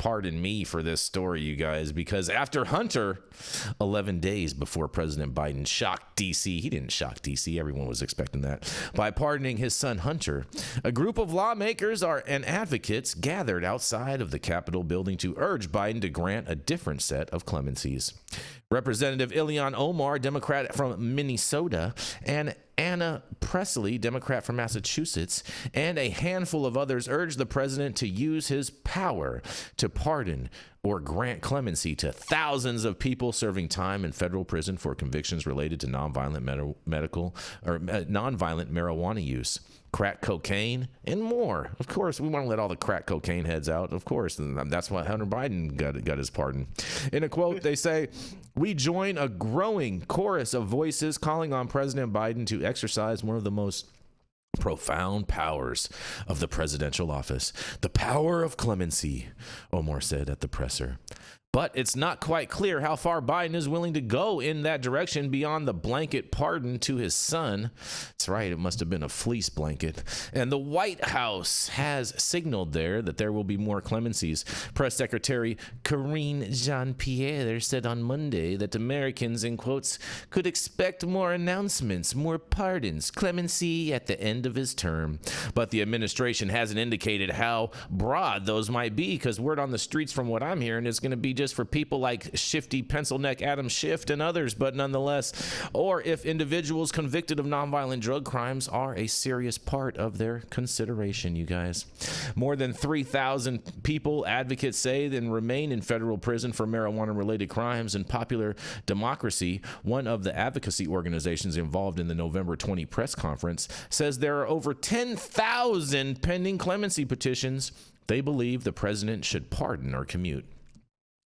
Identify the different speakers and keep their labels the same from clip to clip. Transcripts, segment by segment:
Speaker 1: pardon me for this story, you guys, because after Hunter, 11 days before President Biden shocked D.C., he didn't shock D.C., everyone was expecting that, by pardoning his son Hunter, a group of lawmakers and advocates gathered outside of the Capitol building to urge Biden to grant a different set of clemencies. Representative Ilhan Omar, Democrat from Minnesota, and Anna Presley, Democrat from Massachusetts, and a handful of others urged the president to use his power to pardon or grant clemency to thousands of people serving time in federal prison for convictions related to nonviolent nonviolent marijuana use, crack cocaine, and more. Of course, we want to let all the crack cocaine heads out, of course, and that's why Hunter Biden got his pardon. In a quote, they say, "We join a growing chorus of voices calling on President Biden to exercise one of the most profound powers of the presidential office, the power of clemency," Omar said at the presser. But it's not quite clear how far Biden is willing to go in that direction beyond the blanket pardon to his son. That's right, it must have been a fleece blanket. And the White House has signaled there that there will be more clemencies. Press Secretary Karine Jean-Pierre said on Monday that Americans, in quotes, could expect more announcements, more pardons, clemency at the end of his term. But the administration hasn't indicated how broad those might be, because word on the streets from what I'm hearing is going to be just for people like shifty pencil neck Adam Schiff and others, but nonetheless, or if individuals convicted of nonviolent drug crimes are a serious part of their consideration, you guys. More than 3,000 people, advocates say, then remain in federal prison for marijuana-related crimes. In Popular Democracy, one of the advocacy organizations involved in the November 20 press conference, says there are over 10,000 pending clemency petitions they believe the president should pardon or commute.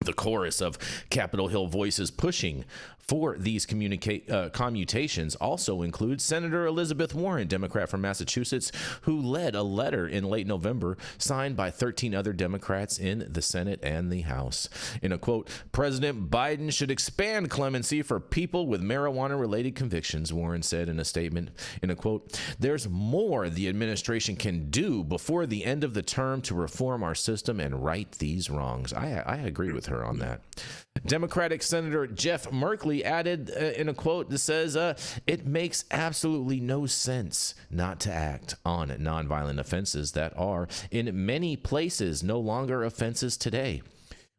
Speaker 1: The chorus of Capitol Hill voices pushing for these commutations also includes Senator Elizabeth Warren, Democrat from Massachusetts, who led a letter in late November signed by 13 other Democrats in the Senate and the House. In a quote, "President Biden should expand clemency for people with marijuana-related convictions," Warren said in a statement. In a quote, "There's more the administration can do before the end of the term to reform our system and right these wrongs." I agree with her on that. Democratic Senator Jeff Merkley added in a quote that says, "It makes absolutely no sense not to act on nonviolent offenses that are in many places no longer offenses today."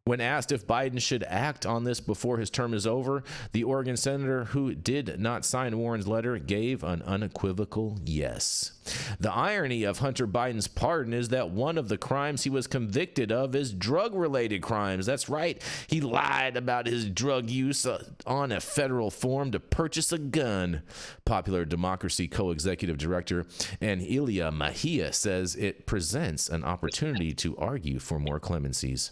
Speaker 1: When asked if Biden should act on this before his term is over, the Oregon senator who did not sign Warren's letter gave an unequivocal yes. The irony of Hunter Biden's pardon is that one of the crimes he was convicted of is drug-related crimes. That's right. He lied about his drug use on a federal form to purchase a gun. Popular Democracy co-executive director Anelia Mejia says it presents an opportunity to argue for more clemencies.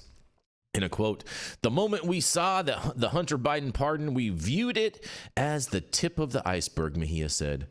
Speaker 1: In a quote, "The moment we saw the Hunter Biden pardon, we viewed it as the tip of the iceberg," Mejia said.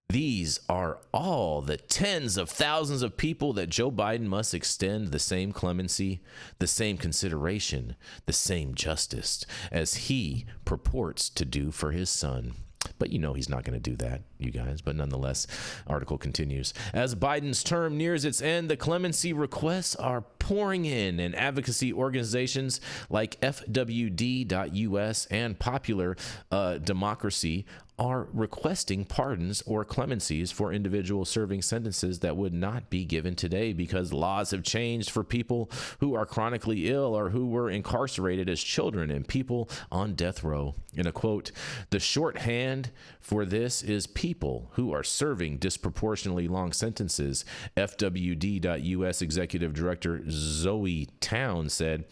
Speaker 1: "These are all the tens of thousands of people that Joe Biden must extend the same clemency, the same consideration, the same justice as he purports to do for his son." But you know he's not going to do that, you guys. But nonetheless, article continues. As Biden's term nears its end, the clemency requests are pouring in, and advocacy organizations like FWD.US and Popular Democracy are requesting pardons or clemencies for individuals serving sentences that would not be given today because laws have changed for people who are chronically ill or who were incarcerated as children and people on death row. In a quote, "The shorthand for this is people who are serving disproportionately long sentences," FWD.US Executive Director Zoe Town said,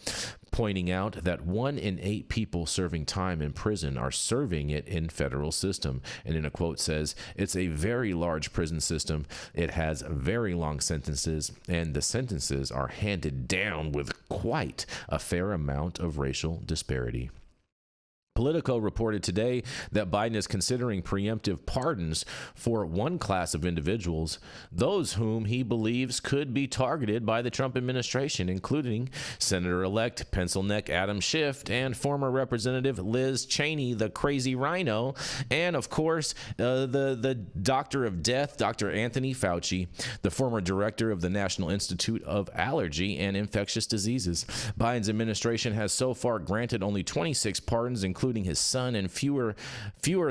Speaker 1: pointing out that 1 in 8 people serving time in prison are serving it in federal system. And in a quote says, "It's a very large prison system. It has very long sentences, and the sentences are handed down with quite a fair amount of racial disparity." Politico reported today that Biden is considering preemptive pardons for one class of individuals, those whom he believes could be targeted by the Trump administration, including Senator-elect Pencil Neck Adam Schiff and former Representative Liz Cheney, the crazy rhino, and of course, the doctor of death, Dr. Anthony Fauci, the former director of the National Institute of Allergy and Infectious Diseases. Biden's administration has so far granted only 26 pardons, including his son, and fewer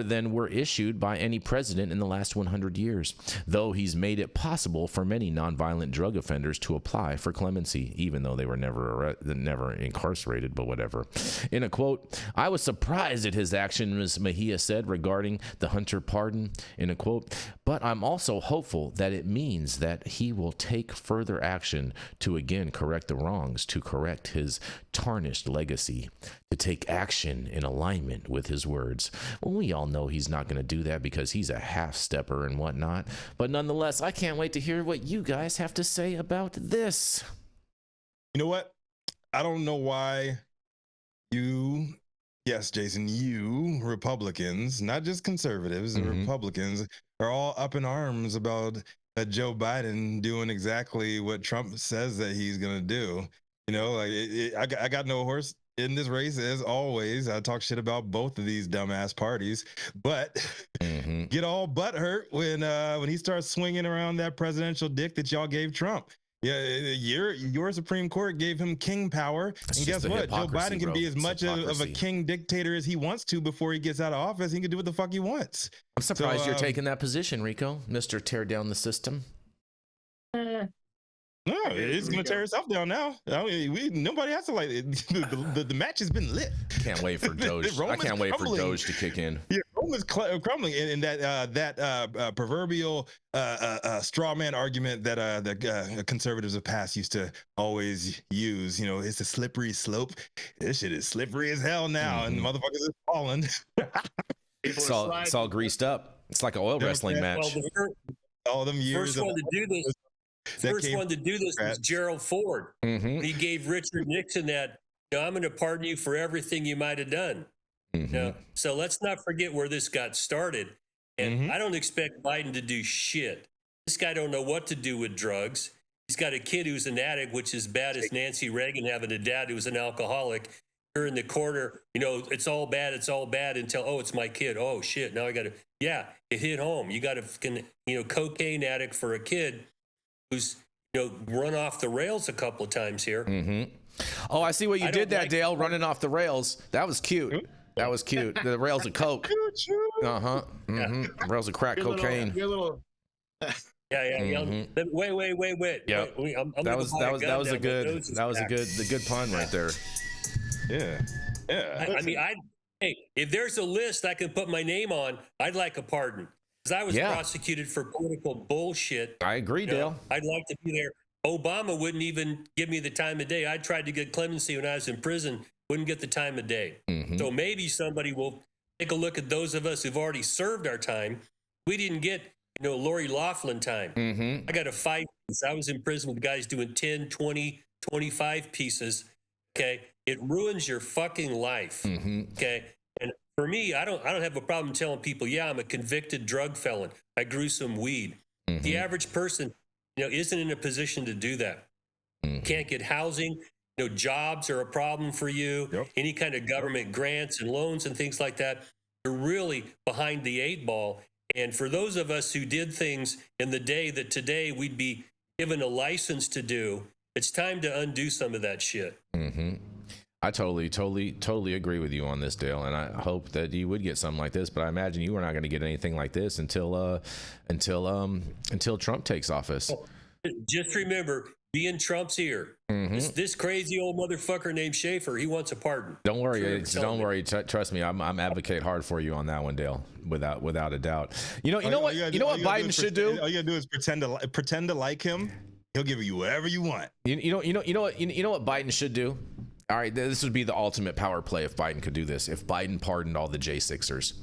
Speaker 1: than were issued by any president in the last 100 years, though he's made it possible for many nonviolent drug offenders to apply for clemency, even though they were never incarcerated, but whatever. In a quote, "I was surprised at his action," Ms. Mejia said regarding the Hunter pardon, in a quote, "but I'm also hopeful that it means that he will take further action to again correct the wrongs, to correct his tarnished legacy, to take action in alignment with his words." Well, we all know he's not going to do that because he's a half-stepper and whatnot. But nonetheless, I can't wait to hear what you guys have to say about this.
Speaker 2: You know what? I don't know why yes, Jason, you Republicans, not just conservatives, Republicans, are all up in arms about Joe Biden doing exactly what Trump says that he's going to do. You know, like I got no horse in this race, as always. I talk shit about both of these dumbass parties, but get all butthurt when he starts swinging around that presidential dick that y'all gave Trump. Yeah, your Supreme Court gave him king power, and guess what? Joe Biden can be as much of a king dictator as he wants to before he gets out of office. He can do what the fuck he wants.
Speaker 1: I'm surprised you're taking that position, Rico, Mr. Tear Down the System.
Speaker 2: No, it's going to tear itself down now. I mean, nobody has to like it. The match has been lit.
Speaker 1: Can't wait for Doge. I can't wait for Doge to kick in.
Speaker 2: Yeah, Rome is crumbling, and that proverbial straw man argument that the conservatives of past used to always use. You know, it's a slippery slope. This shit is slippery as hell now, and motherfuckers are falling.
Speaker 1: It's all greased up. It's like an oil wrestling match.
Speaker 2: All them years.
Speaker 3: First one to do this. First one to do this was Gerald Ford. He gave Richard Nixon that, I'm going to pardon you for everything you might have done. So let's not forget where this got started. And I don't expect Biden to do shit. This guy don't know what to do with drugs. He's got a kid who's an addict, which is bad as Nancy Reagan having a dad who was an alcoholic. You're in the corner, it's all bad until, oh, it's my kid. Oh, shit, now I got to, it hit home. You got a, cocaine addict for a kid who's run off the rails a couple of times here.
Speaker 1: Oh, I see what you did that, Dale, running off the rails. That was cute. That was cute. The rails of coke. Rails of crack cocaine.
Speaker 3: Wait.
Speaker 1: Yep. That was a good pun right there.
Speaker 2: Yeah.
Speaker 3: Hey, if there's a list I can put my name on, I'd like a pardon. Because I was prosecuted for political bullshit.
Speaker 1: I agree, Dale.
Speaker 3: I'd like to be there. Obama wouldn't even give me the time of day. I tried to get clemency when I was in prison, wouldn't get the time of day. So maybe somebody will take a look at those of us who've already served our time. We didn't get, Lori Loughlin time. I got a 5 piece. I was in prison with guys doing 10, 20, 25 pieces. Okay. It ruins your fucking life. Okay. And for me, I don't have a problem telling people, I'm a convicted drug felon. I grew some weed. The average person, isn't in a position to do that. Can't get housing. Jobs are a problem for you. Any kind of government grants and loans and things like that. You're really behind the 8 ball. And for those of us who did things in the day that today we'd be given a license to do, it's time to undo some of that shit.
Speaker 1: I totally agree with you on this, Dale, and I hope that you would get something like this. But I imagine you are not going to get anything like this until Trump takes office.
Speaker 3: Just remember, be in Trump's ear. This crazy old motherfucker named Schafer, he wants a pardon.
Speaker 1: Don't worry, trust me. I'm advocate hard for you on that one, Dale, without a doubt. You know what Biden should do?
Speaker 2: All you gotta do is pretend to like him. He'll give you whatever you want.
Speaker 1: You know what Biden should do? All right, this would be the ultimate power play if Biden could do this. If Biden pardoned all the J6ers.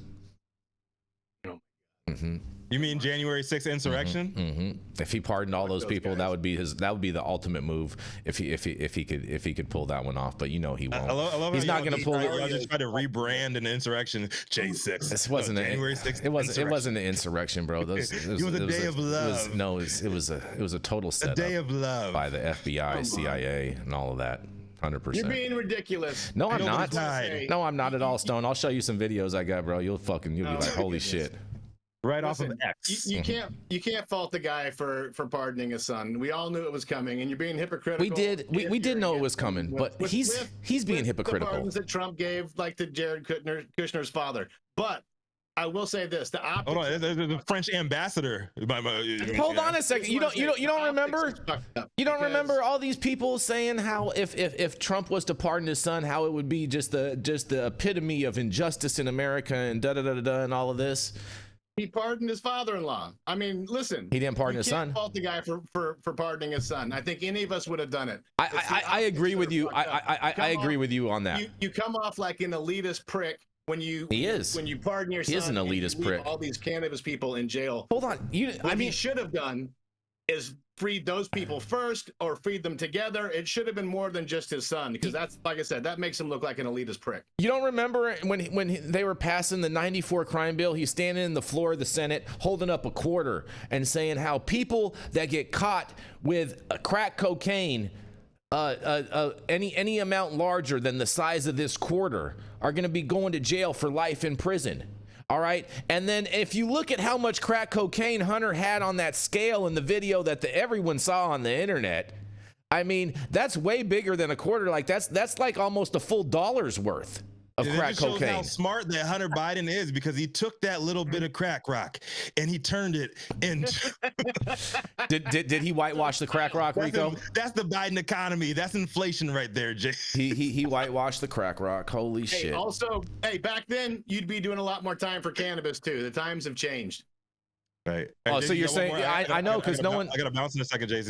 Speaker 2: You mean January 6th insurrection?
Speaker 1: If he pardoned all those people, that would be the ultimate move. If he could pull that one off, but you know he won't.
Speaker 2: I love
Speaker 1: He's not going to pull it.
Speaker 2: I just try to rebrand an insurrection. J6.
Speaker 1: This wasn't
Speaker 2: January 6th.
Speaker 1: It wasn't an insurrection, bro. It was
Speaker 2: a day of love.
Speaker 1: It was a total setup.
Speaker 2: A day of love
Speaker 1: by the FBI, CIA, and all of that. 100%.
Speaker 4: You're being ridiculous.
Speaker 1: No, I'm not.
Speaker 2: Died.
Speaker 1: No, I'm not at all, Stone. I'll show you some videos I got, bro. You'll be like, holy shit.
Speaker 2: Right off
Speaker 4: Listen,
Speaker 2: of X.
Speaker 4: You can't fault the guy for pardoning his son. We all knew it was coming, and you're being hypocritical.
Speaker 1: We did know it was coming, but he's being hypocritical.
Speaker 4: The pardons that Trump gave, like to Jared Kushner's father. But I will say this: the optics.
Speaker 2: Hold on, the French ambassador.
Speaker 1: Hold on a second. You don't remember? You don't remember all these people saying how if Trump was to pardon his son, how it would be just the epitome of injustice in America and and all of this.
Speaker 4: He pardoned his father-in-law. I mean, listen.
Speaker 1: He didn't pardon his son.
Speaker 4: You can't fault the guy for pardoning his son. I think any of us would have done it.
Speaker 1: I agree with you. I agree with you on that.
Speaker 4: You come off like an elitist prick when you pardon your son.
Speaker 1: He is an elitist prick.
Speaker 4: All these cannabis people in jail.
Speaker 1: Hold on.
Speaker 4: What he should have done is freed those people first or freed them together. It should have been more than just his son, because that's, like I said, that makes him look like an elitist prick.
Speaker 1: You don't remember when they were passing the 94 crime bill, he's standing in the floor of the Senate holding up a quarter and saying how people that get caught with crack cocaine, any amount larger than the size of this quarter, are going to be going to jail for life in prison. All right. And then if you look at how much crack cocaine Hunter had on that scale in the video that everyone saw on the internet, I mean, that's way bigger than a quarter. Like that's like almost a full dollar's worth of crack cocaine.
Speaker 2: Shows how smart that Hunter Biden is, because he took that little bit of crack rock and he turned it into.
Speaker 1: Did he whitewash the crack rock, Rico?
Speaker 2: That's the Biden economy. That's inflation right there, Jay.
Speaker 1: He whitewashed the crack rock. Holy shit.
Speaker 4: Also, back then you'd be doing a lot more time for cannabis too. The times have changed.
Speaker 2: Right.
Speaker 1: Oh, so you're saying I know, because no one.
Speaker 2: I got to bounce in a second, Jason.